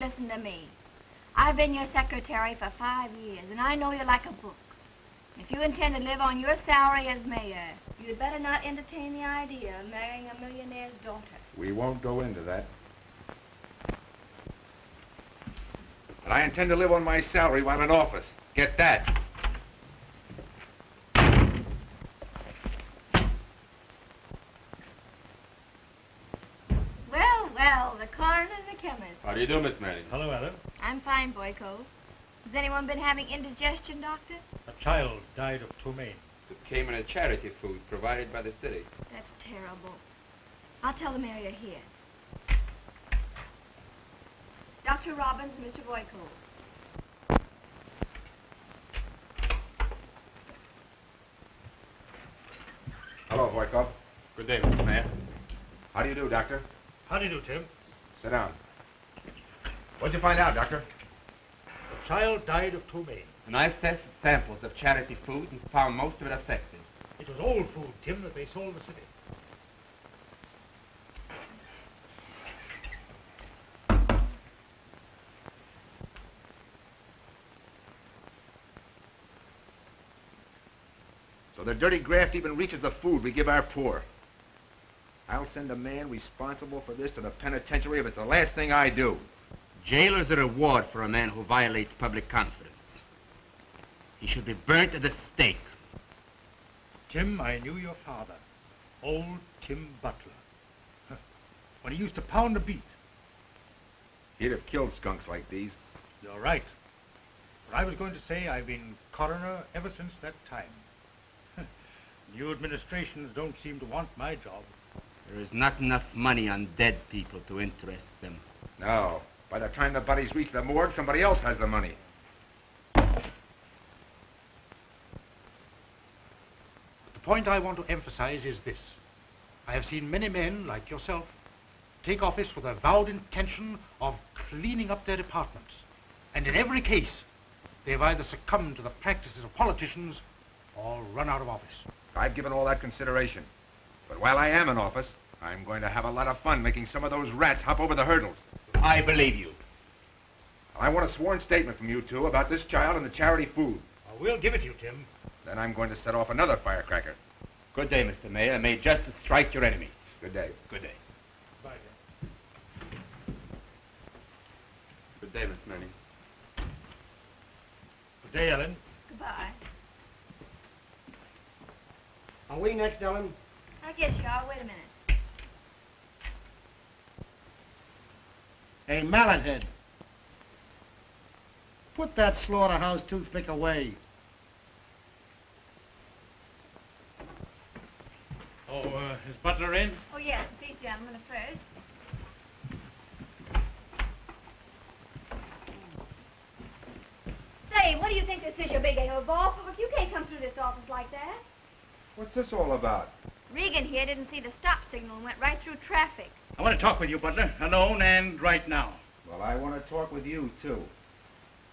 Listen to me. I've been your secretary for 5 years, and I know you like a book. If you intend to live on your salary as mayor, you'd better not entertain the idea of marrying a millionaire's daughter. We won't go into that. But I intend to live on my salary while in office. Get that. Well, the coroner and the chemist. How do you do, Miss Manning? Hello, Ellen. I'm fine, Boyko. Has anyone been having indigestion, Doctor? A child died of ptomaine. It came in a charity food provided by the city. That's terrible. I'll tell the mayor you're here. Dr. Robbins, Mr. Boyko. Hello, Boyko. Good day, Mr. Mayor. How do you do, Doctor? How do you do, Tim? Sit down. What'd you find out, Doctor? The child died of ptomaine. And I've tested samples of charity food and found most of it affected. It was old food, Tim, that they sold the city. So the dirty graft even reaches the food we give our poor. I'll send the man responsible for this to the penitentiary if it's the last thing I do. Jail is a reward for a man who violates public confidence. He should be burnt at the stake. Tim, I knew your father, old Tim Butler. When he used to pound a beat. He'd have killed skunks like these. You're right. But I was going to say I've been coroner ever since that time. New administrations don't seem to want my job. There is not enough money on dead people to interest them. No. By the time the bodies reach the morgue, somebody else has the money. The point I want to emphasize is this. I have seen many men, like yourself, take office with a vowed intention of cleaning up their departments. And in every case, they have either succumbed to the practices of politicians or run out of office. I've given all that consideration. But while I am in office, I'm going to have a lot of fun making some of those rats hop over the hurdles. I believe you. I want a sworn statement from you two about this child and the charity food. We'll give it to you, Tim. Then I'm going to set off another firecracker. Good day, Mr. Mayor. May justice strike your enemies. Good day. Good day. Bye, Tim. Good day, Miss Manning. Good day, Ellen. Goodbye. Are we next, Ellen? I guess you are. Wait a minute. Hey, Mallethead. Put that slaughterhouse toothpick away. Oh, is Butler in? Oh, yes. These gentlemen are first. Say, what do you think this is, you big anal ball? You can't come through this office like that. What's this all about? Regan here didn't see the stop signal and went right through traffic. I want to talk with you, Butler, alone and right now. Well, I want to talk with you, too.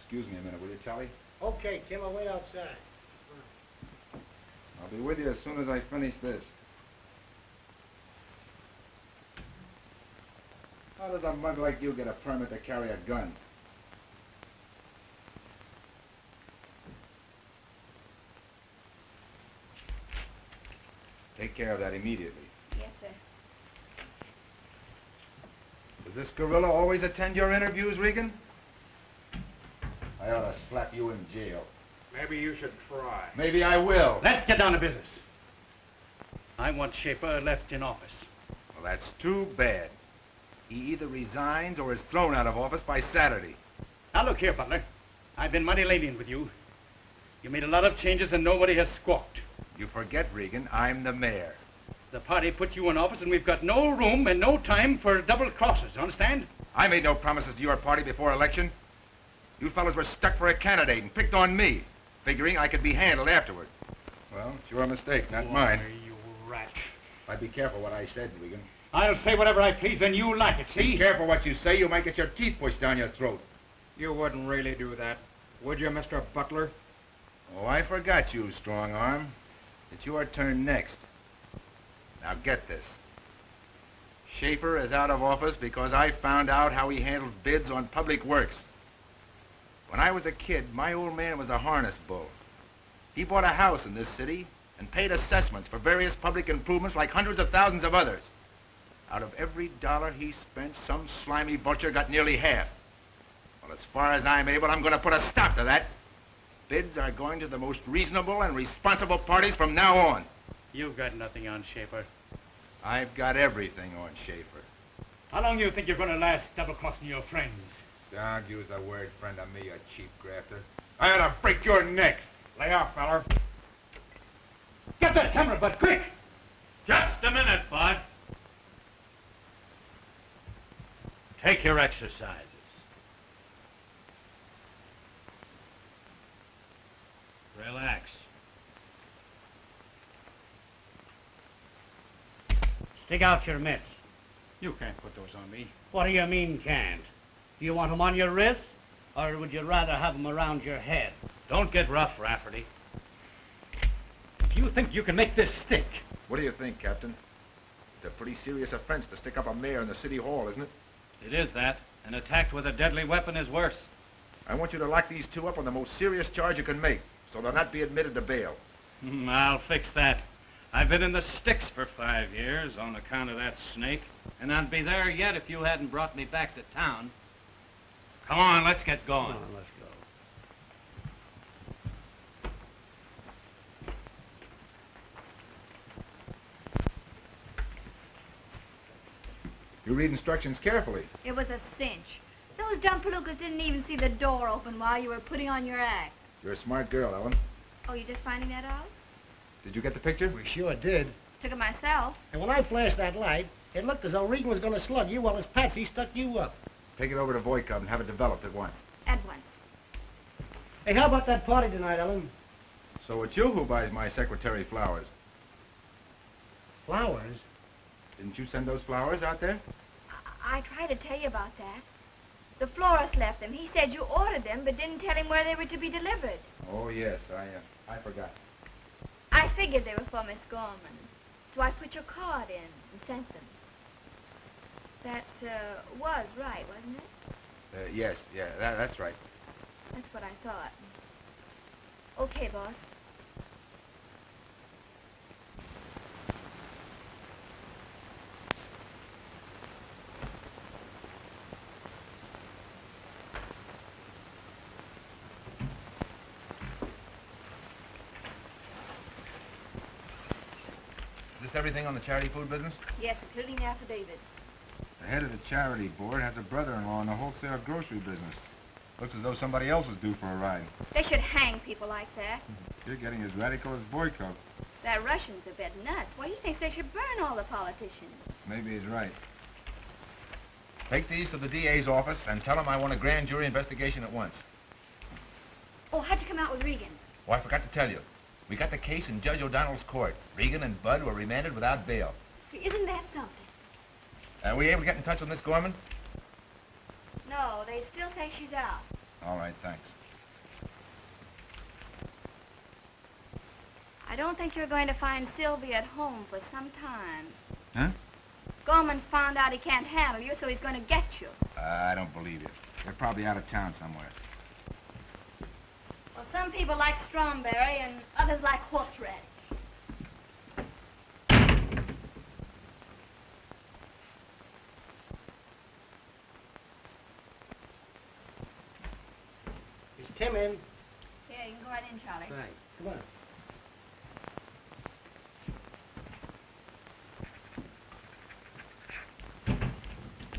Excuse me a minute, will you, Charlie? Okay, Tim, I'll wait outside. I'll be with you as soon as I finish this. How does a mug like you get a permit to carry a gun? Take care of that immediately. Yes, sir. Does this gorilla always attend your interviews, Regan? I ought to slap you in jail. Maybe you should try. Maybe I will. Let's get down to business. I want Schaefer left in office. Well, that's too bad. He either resigns or is thrown out of office by Saturday. Now, look here, Butler. I've been mighty lenient with you. You made a lot of changes and nobody has squawked. You forget, Regan, I'm the mayor. The party put you in office and we've got no room and no time for double crosses, understand? I made no promises to your party before election. You fellas were stuck for a candidate and picked on me, figuring I could be handled afterward. Well, it's your mistake, not mine. You rat. I'd be careful what I said, Regan. I'll say whatever I please and you like it, see? Be careful what you say. You might get your teeth pushed down your throat. You wouldn't really do that, would you, Mr. Butler? Oh, I forgot you, strong arm. It's your turn next. Now get this. Schaefer is out of office because I found out how he handled bids on public works. When I was a kid, my old man was a harness bull. He bought a house in this city and paid assessments for various public improvements like hundreds of thousands of others. Out of every dollar he spent, some slimy butcher got nearly half. Well, as far as I'm able, I'm going to put a stop to that. Bids are going to the most reasonable and responsible parties from now on. You've got nothing on Schaefer. I've got everything on Schaefer. How long do you think you're going to last double-crossing your friends? Don't use the word friend on me, you cheap grafter. I ought to break your neck. Lay off, feller. Get that camera, Bud, quick! Just a minute, Bud. Take your exercises. Relax. Stick out your mitts. You can't put those on me. What do you mean, can't? Do you want them on your wrists, or would you rather have them around your head? Don't get rough, Rafferty. Do you think you can make this stick? What do you think, Captain? It's a pretty serious offense to stick up a mayor in the city hall, isn't it? It is that. And attacked with a deadly weapon is worse. I want you to lock these two up on the most serious charge you can make, so they'll not be admitted to bail. I'll fix that. I've been in the sticks for 5 years on account of that snake, and I'd be there yet if you hadn't brought me back to town. Come on, let's get going. Come on, let's go. You read instructions carefully. It was a cinch. Those dumb palookas didn't even see the door open while you were putting on your act. You're a smart girl, Ellen. Oh, you just finding that out? Did you get the picture? We sure did. Took it myself. And when I flashed that light, it looked as though Regan was going to slug you while his Patsy stuck you up. Take it over to Voight Club and have it developed at once. At once. Hey, how about that party tonight, Ellen? So it's you who buys my secretary flowers. Flowers? Didn't you send those flowers out there? I tried to tell you about that. The florist left them. He said you ordered them, but didn't tell him where they were to be delivered. Oh, yes, I forgot. I figured they were for Miss Gorman. So I put your card in and sent them. That, was right, wasn't it? Yes, yeah, that's right. That's what I thought. Okay, boss. Is this everything on the charity food business? Yes, including the affidavit. The head of the charity board has a brother-in-law in the wholesale grocery business. Looks as though somebody else is due for a ride. They should hang people like that. You're getting as radical as Boyko. That Russian's a bit nuts. Why, he thinks they should burn all the politicians. Maybe he's right. Take these to the DA's office and tell him I want a grand jury investigation at once. Oh, how'd you come out with Regan? Oh, I forgot to tell you. We got the case in Judge O'Donnell's court. Regan and Bud were remanded without bail. Isn't that something? Are we able to get in touch with Miss Gorman? No, they still say she's out. All right, thanks. I don't think you're going to find Sylvia at home for some time. Huh? Gorman's found out he can't handle you, so he's going to get you. I don't believe you. They're probably out of town somewhere. Well, some people like Stromberry and others like horseradish. Is Tim in? Yeah, you can go right in, Charlie. Thanks. Come on.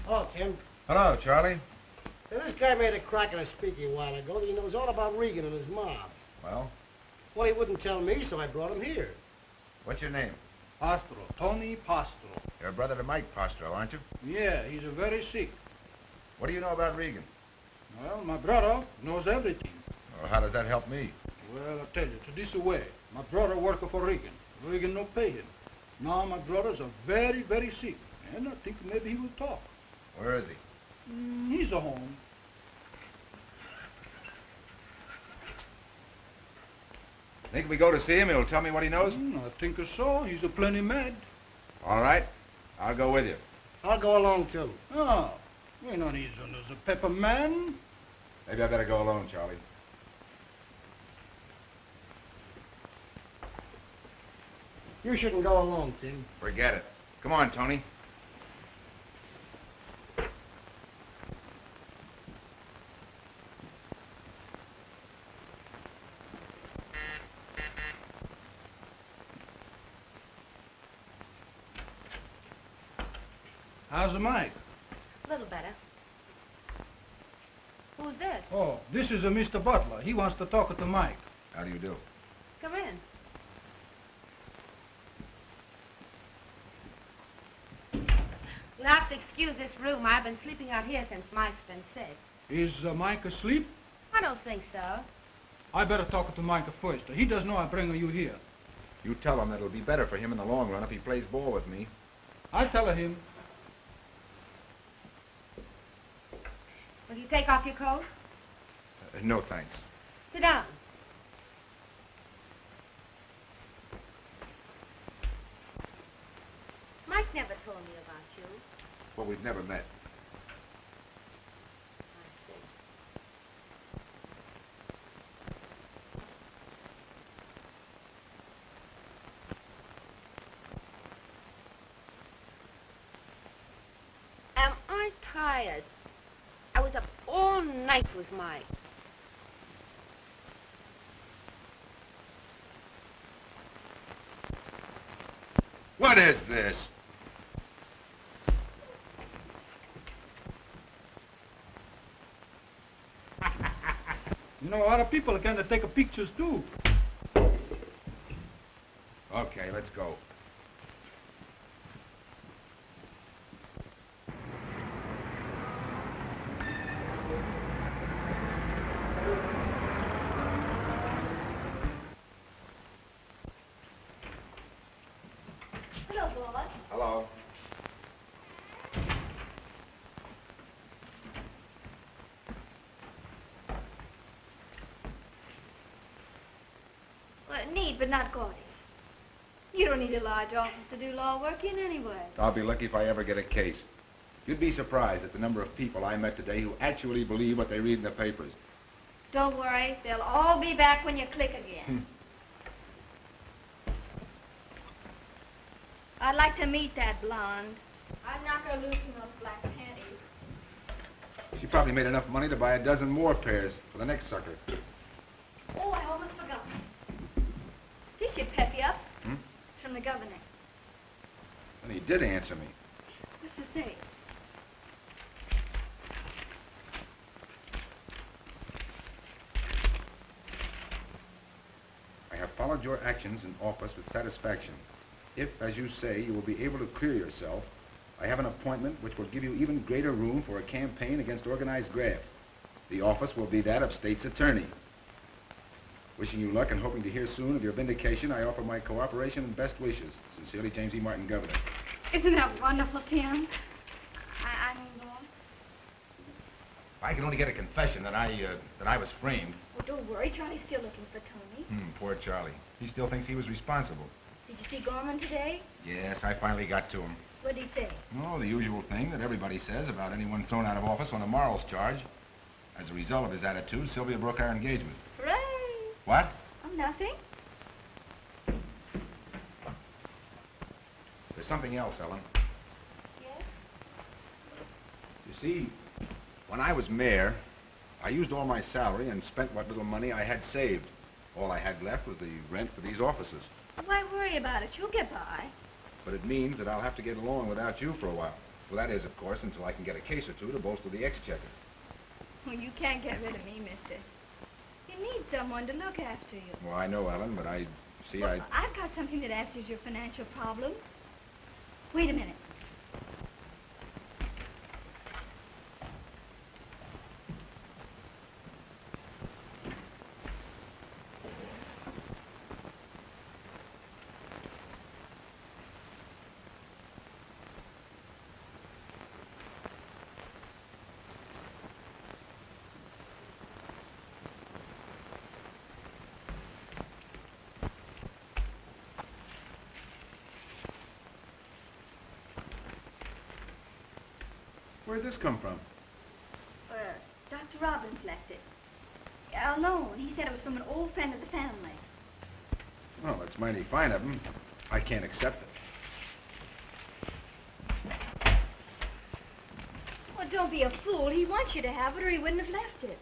Oh, Tim. Hello, Charlie. Now, this guy made a crack in a speaking a while ago that he knows all about Regan and his mob. Well, Well, he wouldn't tell me, so I brought him here. what's your name? Pastro, Tony Pastro. You're a brother to Mike Postro, aren't you? Yeah, he's very sick. What do you know about Regan? Well, my brother knows everything. Well, how does that help me? Well, I tell you, to this way. My brother work for Regan. Regan no pay him. Now my brothers are very, very sick. And I think maybe he will talk. Where is he? He's at home. Think if we go to see him, he'll tell me what he knows? I think so. He's a plenty mad. All right. I'll go with you. I'll go along, too. Oh, we know he's a pepper man. Maybe I better go alone, Charlie. You shouldn't go alone, Tim. Forget it. Come on, Tony. How's the mic? A little better. Who's this? Oh, this is a Mr. Butler. He wants to talk to Mike. How do you do? Come in. You'll have to excuse this room. I've been sleeping out here since Mike's been sick. Is Mike asleep? I don't think so. I better talk to Mike first. He does know I bring you here. You tell him that it'll be better for him in the long run if he plays ball with me. I tell him. Will you take off your coat? No, thanks. Sit down. Mike never told me about you. Well, we've never met. I see. Am I tired? I was up all night with Mike. What is this? You know, other people can take pictures too. Okay, let's go. Hello, boss. Hello. Well, neat, but not gaudy. You don't need a large office to do law work in anyway. I'll be lucky if I ever get a case. You'd be surprised at the number of people I met today who actually believe what they read in the papers. Don't worry. They'll all be back when you click again. I'd like to meet that blonde. I'd knock her loose from those black panties. She probably made enough money to buy a dozen more pairs for the next sucker. Oh, I almost forgot. This should pep you up. Hmm? It's from the governor. And he did answer me. What's to say? I have followed your actions in office with satisfaction. If, as you say, you will be able to clear yourself, I have an appointment which will give you even greater room for a campaign against organized graft. The office will be that of state's attorney. Wishing you luck and hoping to hear soon of your vindication, I offer my cooperation and best wishes. Sincerely, James E. Martin, Governor. Isn't that wonderful, Tim? I mean, boss. I can only get a confession that I was framed. Oh, don't worry. Charlie's still looking for Tony. Poor Charlie. He still thinks he was responsible. Did you see Gorman today? Yes, I finally got to him. What did he say? Oh, the usual thing that everybody says about anyone thrown out of office on a morals charge. As a result of his attitude, Sylvia broke our engagement. Hooray! What? Oh, nothing. There's something else, Ellen. Yes? You see, when I was mayor, I used all my salary and spent what little money I had saved. All I had left was the rent for these offices. Why worry about it? You'll get by. But it means that I'll have to get along without you for a while. Well, that is, of course, until I can get a case or two to bolster the exchequer. Well, you can't get rid of me, mister. You need someone to look after you. Well, I know, Ellen, but I've got something that answers your financial problems. Wait a minute. Where'd this come from? Dr. Robbins left it. Alone. He said it was from an old friend of the family. Well, that's mighty fine of him. I can't accept it. Well, don't be a fool. He wants you to have it or he wouldn't have left it.